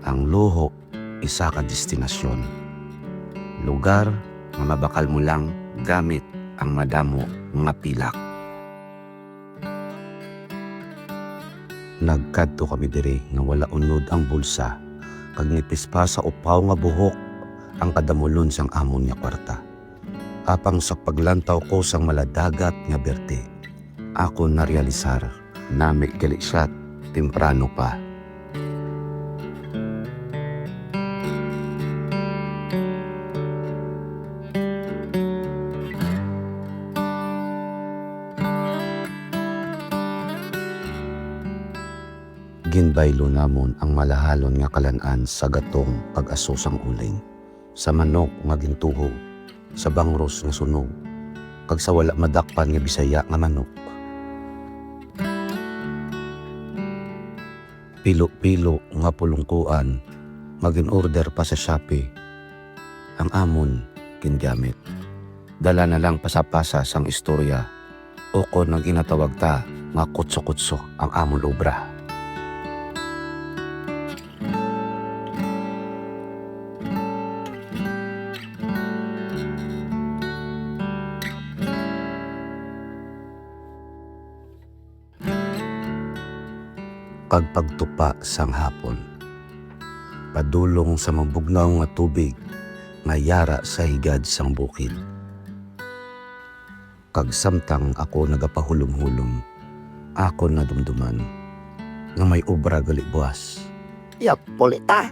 Ang luho, isa ka destinasyon. Lugar nga mabakal mo lang gamit ang madamo nga pilak. Nagkadto kami diri nga wala unod ang bulsa, kag nipis pa sa upaw nga buhok ang kadamulon sang amon nga kwarta. Apang sa paglantaw ko sang maladagat nga berte, ako narealisar na may gali siya temprano pa. Ginbaylo namon ang malahalon nga kalan-an sa gatong pag-aso sang uling, sa manok nga gintuho, sa bangros nga sunog, kag sa wala madakpan nga Bisaya nga manok. Pilo-pilo nga pulungkuan, magin-order pa sa Shopee. Ang amon gingamit. Dala na lang pasapasa sang istorya, o kon nang ginatawag ta nga kutso-kutso ang amon obra. Kag pagtupa sang hapon, padulong sa mabugnaw nga tubig nga yara sa higad sang bukid. Kag samtang ako nagapahulom-hulom, ako nadumduman nga may obra gali buwas. Yak, polita.